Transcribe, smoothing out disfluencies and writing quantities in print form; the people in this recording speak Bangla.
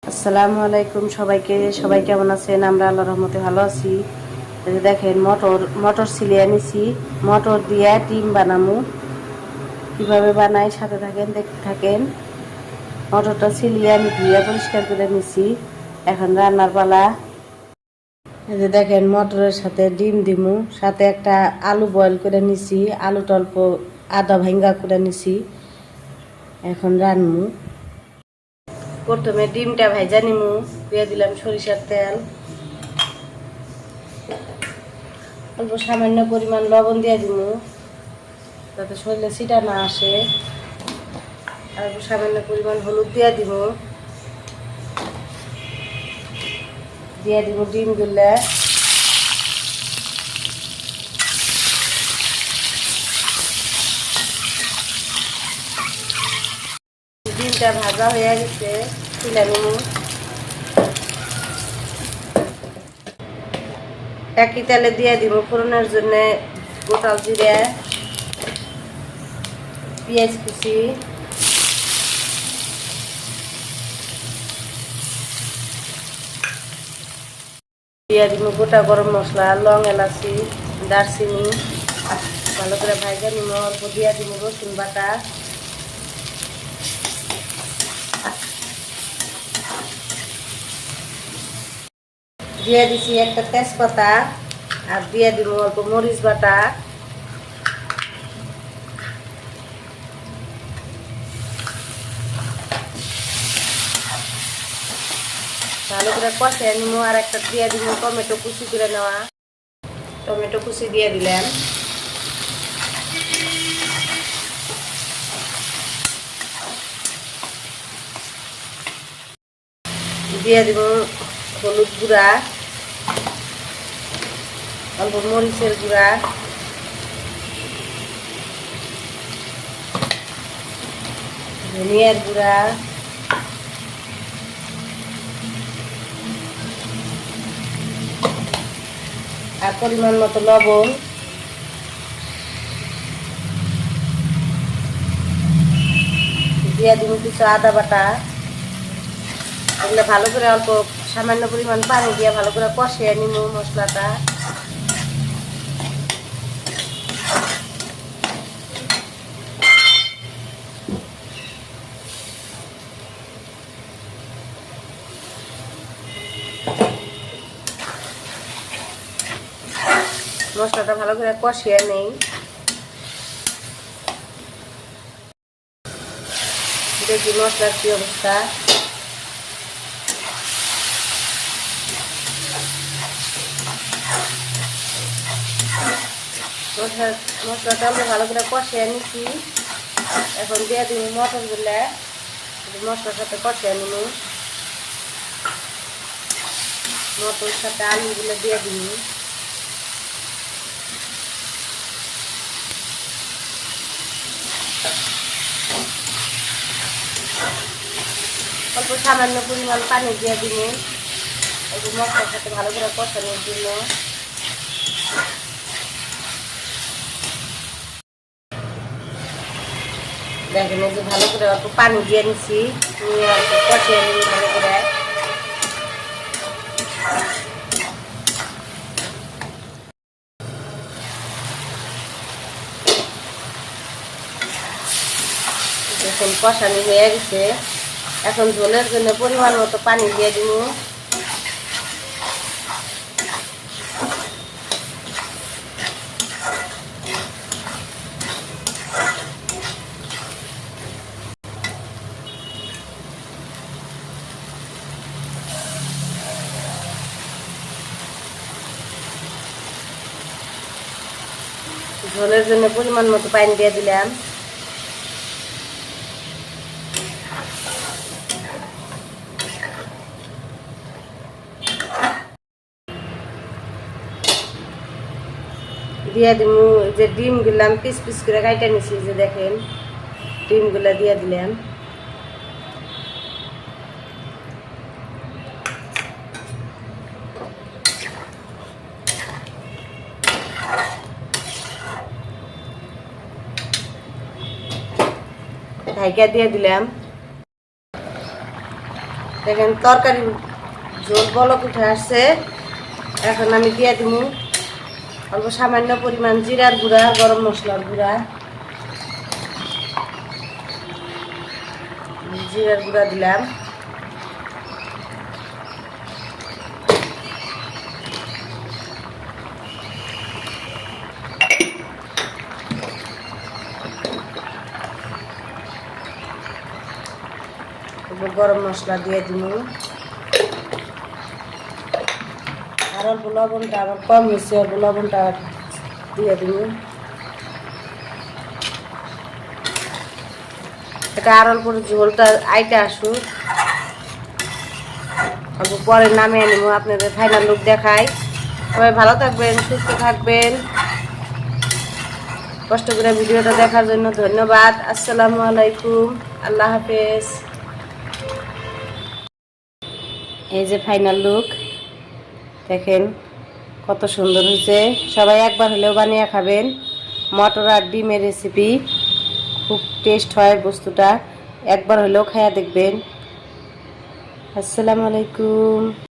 আসসালামু আলাইকুম সবাইকে। সবাই কেমন আছেন? আমরা আল্লাহর রহমতে ভালো আছি। এই যে দেখেন মটর সিলিয়ে নিছি। মটর দিয়ে ডিম বানামু। কিভাবে বানাই সাথে থাকেন, দেখতে থাকেন। মটরটা সিলিয়ে আমি ধুয়ে পরিষ্কার করে নিছি। এখন রান্নার পালা। এই যে দেখেন মটরের সাথে ডিম দিমু, সাথে একটা আলু বয়েল করে নিছি। আলুটা অল্প আদা ভাঙ্গা করে নিছি। এখন রান্নু। প্রথমে ডিমটা ভাইজা নিমু, দিয়ে দিলাম সরিষার তেল, অল্প সামান্য পরিমাণ লবণ দিয়ে দিমু যাতে শরীরে ছিটা না আসে। আর অল্প সামান্য পরিমাণ হলুদ দিয়ে দিমু, ডিমগুলো। ডিমটা ভাজা হয়ে গেছে, তুলে নিমু। একই তেলে দিয়ে দিব ফোড়নের জন্য গোটা জিরে, পেঁয়াজ কুচি, দিয়ে দিব গোটা গরম মশলা, লং, এলাচি, দারচিনি। ভালো করে ভাজা নিব। অল্প দিয়ে দিব রসুন বাটা, দিয়ে দিছি একটা তেজপাতা, আর দিয়ে দিব অল্প মরিচ বাটা। ভালো করে কষে নিব। আর একটা দিয়ে দিব টমেটো কুচি করে নেওয়া। টমেটো কুচি দিয়ে দিলাম। দিয়ে দিব হলুদ গুঁড়া, অল্প মরিচের গুঁড়া, ধনিয়ার গুঁড়া, আর পরিমাণ মতো লবণ। দিয়ে দিব কিছু আদা বাটা। এগুলো ভালো করে অল্প সামান্য পরিমাণ পানি দিয়ে ভালো করে কষিয়ে নিব মশলাটা। মশলাটা ভালো করে কষিয়ে নেই। দেখি মশলার কি অবস্থা। মশলাটা আমরা ভালো করে কষিয়ে নিচ্ছি। এখন দিয়ে দিব মটরগুলো, মশলার সাথে কষিয়ে নিব। মটরের সাথে আলুগুলো দিয়ে দিব। অল্প সামান্য পরিমাণ পানি দিয়ে দিব মশলার সাথে ভালো করে কষানোর জন্য। দেখেন এই যে ভালো করে অল্প পানি দিয়ে নিচ্ছি, নিয়ে অল্প কষিয়ে নিই ভালো করে। দেখুন কষানি হয়ে গেছে। এখন ঝোলের জন্য পরিমাণ মতো পানি দিয়ে দিব। ঝোলের জন্য পরিমাণ মতো পানি দিয়ে দিলাম। দিয়ে দিব যে ডিমগুলো পিস পিস করে কাইটা নিছি, যে দেখেন ডিমগুলো দিয়ে দিলাম। ঢাকা দিয়ে দিলাম। দেখেন তরকারি ঝোল বলক উঠে আসছে। এখন আমি দিয়ে দিব অল্প সামান্য পরিমাণ জিরার গুঁড়া, গরম মশলার গুঁড়া, জিরার গুঁড়া দিলাম। গরম মশলা দিয়ে দিব। আর অল্প লবণটা আমার কম হয়েছে, অল্প লবণটা দিয়ে দিব। এটা আর অল্প ঝোলটা আইটা আসুক, অল্প পরে নামিয়ে নেব, আপনাদের ফাইনাল লুক দেখাই। সবাই ভালো থাকবেন, সুস্থ থাকবেন। কষ্ট করে ভিডিওটা দেখার জন্য ধন্যবাদ। আসসালামু আলাইকুম, আল্লাহ হাফেজ। এই যে ফাইনাল লুক, দেখেন কত সুন্দর হয়েছে। সবাই একবার হলেও বানিয়ে খাবেন। মটর আর ডিমের রেসিপি, খুব টেস্ট হয় বস্তুটা, একবার হলেও খায়া দেখবেন। আসসালামু আলাইকুম।